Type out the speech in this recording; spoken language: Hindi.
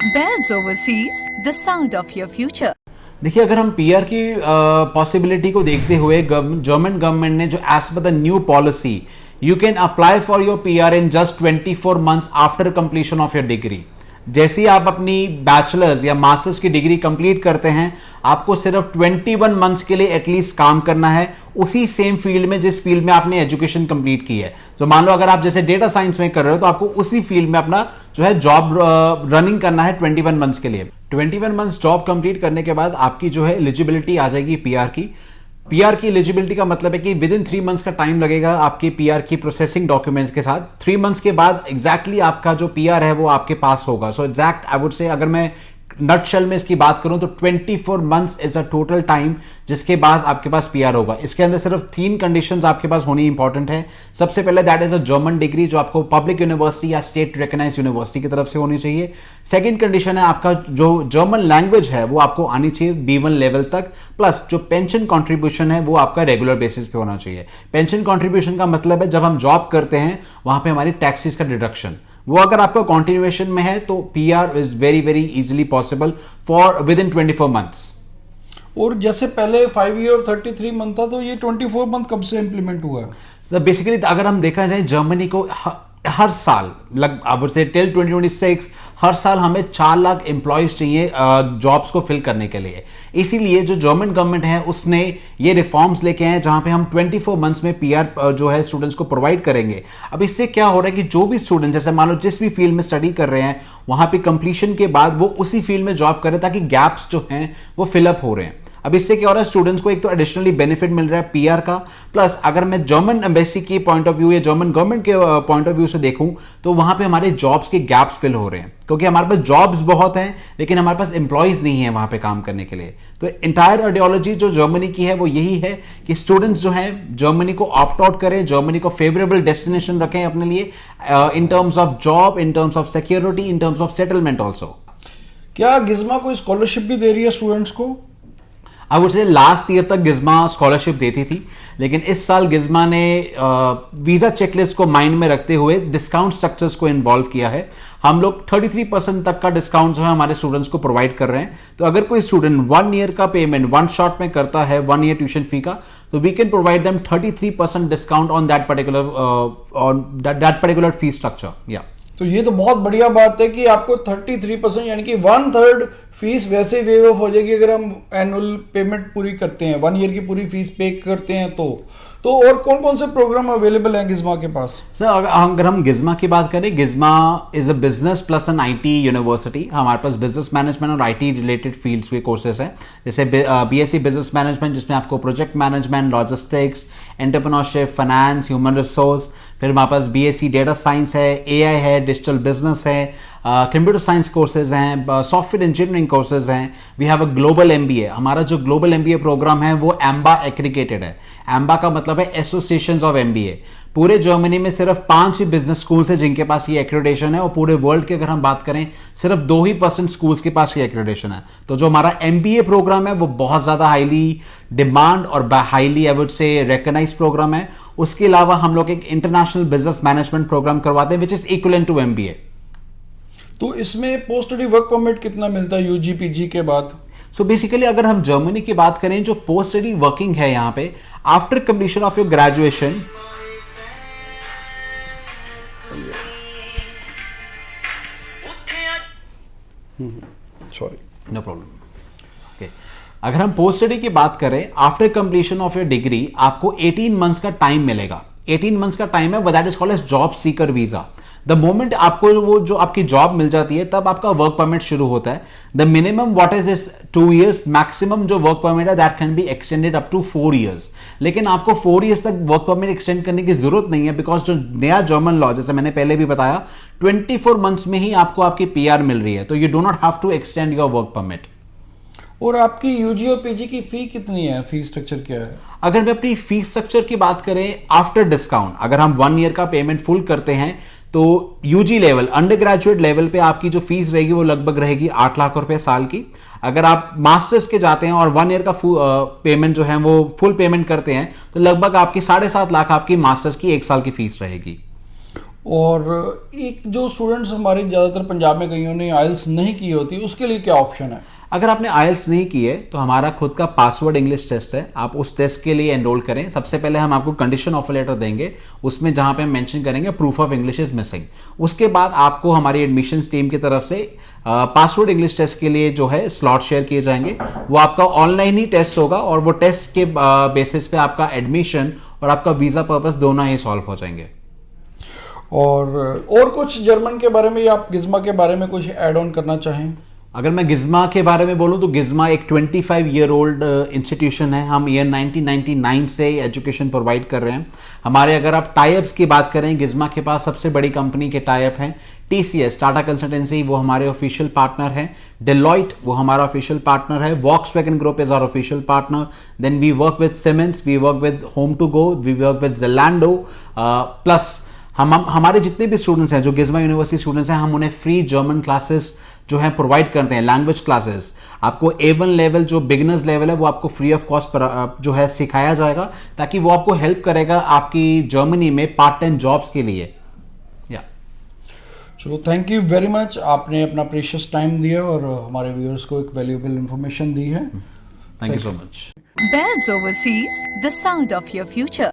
Bells Overseas, the sound of your future. देखिए, अगर हम पीआर की पॉसिबिलिटी को देखते हुए जर्मन गवर्नमेंट ने जो एज पर the new policy you can apply for your PR in just 24 months after completion of your degree. जैसे ही आप अपनी बैचलर्स या मास्टर्स की डिग्री कंप्लीट करते हैं, आपको सिर्फ 21 मंथ्स के लिए एटलीस्ट काम करना है उसी सेम फील्ड में जिस फील्ड में आपने एजुकेशन कंप्लीट की है। तो मान लो अगर आप जैसे डेटा साइंस में कर रहे हो तो आपको उसी फील्ड में अपना जो है जॉब रनिंग करना है 21 मंथ्स के लिए। 21 मंथ्स जॉब कंप्लीट करने के बाद आपकी जो है एलिजिबिलिटी आ जाएगी पीआर की। पीआर की एलिजिबिलिटी का मतलब है कि विद इन 3 मंथ्स का टाइम लगेगा आपके पीआर की प्रोसेसिंग डॉक्यूमेंट्स के साथ। 3 मंथ्स के बाद एग्जैक्टली आपका जो पीआर है वो आपके पास होगा। सो एग्जैक्ट आई वुड से अगर मैं नटशेल में इसकी बात करूं तो 24 months is a total time जिसके बाद आपके पास पीआर होगा। इसके अंदर सिर्फ 3 कंडीशंस आपके पास होनी इंपॉर्टेंट है। सबसे पहले that is a German degree जो आपको पब्लिक यूनिवर्सिटी या स्टेट रिकॉग्नाइज्ड यूनिवर्सिटी की तरफ से होनी चाहिए। सेकंड कंडीशन है आपका जो जर्मन लैंग्वेज है वो आपको आनी चाहिए B1 लेवल तक, प्लस जो पेंशन कॉन्ट्रीब्यूशन है वो आपका रेगुलर बेसिस पे होना चाहिए। पेंशन कॉन्ट्रीब्यूशन का मतलब है जब हम जॉब करते हैं वहां पे हमारी टैक्सेस का डिडक्शन, वो अगर आपका कॉन्टिन्यूएशन में है तो PR is very very easily possible for with in 24 months. और जैसे पहले 5 ईयर और 33 मंथ था, तो ये 24 मंथ कब से इंप्लीमेंट हुआ है? So बेसिकली अगर हम देखा जाए जर्मनी को हर साल से टिल 2026 हर साल हमें 4 लाख एम्प्लॉयज चाहिए जॉब्स को फिल करने के लिए। इसीलिए जो जर्मन गवर्नमेंट है उसने ये रिफॉर्म्स लेके आए जहां पे हम 24 मंथ्स में पीआर जो है स्टूडेंट्स को प्रोवाइड करेंगे। अब इससे क्या हो रहा है कि जो भी स्टूडेंट जैसे मान लो जिस भी फील्ड में स्टडी कर रहे हैं वहां पे कंप्लीशन के बाद वो उसी फील्ड में जॉब करें ताकि गैप्स जो हैं वो फिलअप हो रहे हैं। अब इससे क्या हो रहा है, स्टूडेंट्स को एक तो एडिशनली बेनिफिट मिल रहा है पीआर का, प्लस अगर मैं जर्मन एम्बेसी के पॉइंट ऑफ व्यू या जर्मन गवर्नमेंट के पॉइंट ऑफ व्यू से देखूं तो वहां पे हमारे जॉब्स के गैप्स फिल हो रहे हैं क्योंकि हमारे पास जॉब्स बहुत हैं लेकिन हमारे पास एम्प्लॉयज नहीं है वहां पे काम करने के लिए। तो इंटायर आइडियोलॉजी जो जर्मनी की है वो यही है कि स्टूडेंट्स जो है जर्मनी को ऑप्ट आउट करें, जर्मनी को फेवरेबल डेस्टिनेशन रखें अपने लिए in terms of job, in terms of security, in terms of settlement also. क्या गिज्मा कोई स्कॉलरशिप भी दे रही है स्टूडेंट्स को? आई वुड से लास्ट ईयर तक गिज्मा स्कॉलरशिप देती थी, लेकिन इस साल गिज्मा ने वीजा चेकलिस्ट को माइंड में रखते हुए डिस्काउंट स्ट्रक्चर्स को इन्वॉल्व किया है। हम लोग 33% तक का डिस्काउंट जो है हमारे स्टूडेंट्स को प्रोवाइड कर रहे हैं। तो अगर कोई स्टूडेंट 1 ईयर का पेमेंट 1 शॉट में करता है 1 ईयर ट्यूशन फी का, तो we can provide them 33% discount on that particular fee structure. या तो ये तो बहुत बढ़िया बात है कि आपको 33% यानी कि 1/3 फीस वैसे वेव ऑफ हो जाएगी अगर हम एनुअल पेमेंट पूरी करते हैं, 1 ईयर की पूरी फीस पे करते हैं। तो और कौन कौन से प्रोग्राम अवेलेबल हैं गिज्मा के पास? सर अगर हम गिज्मा की बात करें, Gisma is a business plus and IT university. हमारे पास बिजनेस मैनेजमेंट और आईटी रिलेटेड फील्ड्स के कोर्सेज हैं, जैसे बीएससी बिजनेस मैनेजमेंट जिसमें आपको project management, logistics, entrepreneurship, finance, human resource. फिर हमारे पास बीएससी डेटा साइंस है, एआई है, डिजिटल बिजनेस है, कंप्यूटर साइंस कोर्सेज हैं, सॉफ्टवेयर इंजीनियरिंग कोर्सेज हैं। We have a global MBA. हमारा जो ग्लोबल एमबीए प्रोग्राम है वो एम्बा एक्रीगेटेड है। एम्बा का मतलब है एसोसिएशंस ऑफ एमबीए। पूरे जर्मनी में सिर्फ 5 ही बिजनेस स्कूल्स है जिनके पास ये एक्रेडिटेशन है, और पूरे वर्ल्ड के अगर हम बात करें सिर्फ 2% स्कूल्स के पास ये एक्रेडिटेशन है। तो जो हमारा एमबीए प्रोग्राम है वो बहुत ज्यादा हाईली डिमांड और highly I would say recognised programme है। उसके अलावा हम लोग एक इंटरनेशनल बिजनेस मैनेजमेंट प्रोग्राम करवाते हैं which is equivalent to MBA. तो इसमें पोस्ट स्टडी वर्क परमिट कितना मिलता है यूजी पीजी के बाद? सो बेसिकली अगर हम जर्मनी की बात करें, जो पोस्ट स्टडी वर्किंग है यहाँ पे after completion of your graduation, sorry no problem, okay. अगर हम पोस्ट स्टडी की बात करें, after completion of your degree आपको 18 मंथ्स का टाइम मिलेगा। 18 मंथ्स का टाइम है, that is called as job seeker visa. The moment आपको वो जो आपकी जॉब मिल जाती है तब आपका वर्क परमिट शुरू होता है। The minimum what is is 2 years, maximum जो वर्क परमिट है that can be extended up to 4 years। लेकिन आपको 4 years तक वर्क परमिट एक्सटेंड करने की जरूरत नहीं है, बिकॉज जो नया जर्मन लॉ, जैसे मैंने पहले भी बताया, 24 मंथ्स में ही आपको आपकी पीआर मिल रही है। तो you do not have to extend your work permit. और आपकी यूजी और पीजी की फी कितनी है? फी स्ट्रक्चर क्या है? अगर मैं अपनी फीस स्ट्रक्चर की बात करें आफ्टर डिस्काउंट, अगर हम 1 ईयर का पेमेंट फुल करते हैं तो UG level, undergraduate level पे आपकी जो फीस रहेगी वो लगभग रहेगी 8 लाख रुपए साल की। अगर आप मास्टर्स के जाते हैं और 1 ईयर का पेमेंट जो है वो फुल पेमेंट करते हैं तो लगभग आपकी 7.5 लाख आपकी मास्टर्स की 1 साल की फीस रहेगी। और एक जो स्टूडेंट्स हमारे ज़्यादातर पंजाब में कईयों ने आइल्स नहीं की होती, उसके लिए क्या ऑप्शन है? अगर आपने आईएलटीएस नहीं की है तो हमारा खुद का पासवर्ड इंग्लिश टेस्ट है, आप उस टेस्ट के लिए एनरोल करें। सबसे पहले हम आपको कंडीशन ऑफर लेटर देंगे, उसमें जहां पे हम मेंशन करेंगे proof of English is missing. उसके बाद आपको हमारी एडमिशंस टीम की तरफ से पासवर्ड इंग्लिश टेस्ट के लिए जो है स्लॉट शेयर किए जाएंगे। वो आपका ऑनलाइन ही टेस्ट होगा और वो टेस्ट के बेसिस पे आपका एडमिशन और आपका वीजा पर्पस दोनों ही सॉल्व हो जाएंगे। और कुछ जर्मन के बारे में या आप गिज्मा के बारे में कुछ ऐड ऑन करना चाहें? अगर मैं गिज्मा के बारे में बोलूं तो गिज्मा एक 25 ईयर ओल्ड इंस्टीट्यूशन है। हम ईयर 1999 से एजुकेशन प्रोवाइड कर रहे हैं। हमारे अगर आप टाइप्स की बात करें, गिज्मा के पास सबसे बड़ी कंपनी के टाइप हैं। टीसीएस टाटा कंसल्टेंसी वो हमारे ऑफिशियल पार्टनर हैं। डेलॉइट वो हमारा ऑफिशियल पार्टनर है। Volkswagen group is our official partner. Then we work with Siemens, we work with Home to Go, we work with Zalando. Plus हमारे जितने भी स्टूडेंट्स हैं जो गिज्मा यूनिवर्सिटी स्टूडेंट्स हैं, हम उन्हें फ्री जर्मन क्लासेस जो है प्रोवाइड करते हैं, लैंग्वेज क्लासेस। आपको A1 लेवल जो बिगिनर्स लेवल है वो आपको फ्री ऑफ कॉस्ट जो है सिखाया जाएगा, ताकि वो आपको हेल्प करेगा आपकी जर्मनी में पार्ट टाइम जॉब्स के लिए। चलो, थैंक यू वेरी मच, आपने अपना प्रीशियस टाइम दिया और हमारे व्यूअर्स को एक वैल्यूएबल इंफॉर्मेशन दी है। Thank you so much. Bells Overseas, the sound of your future.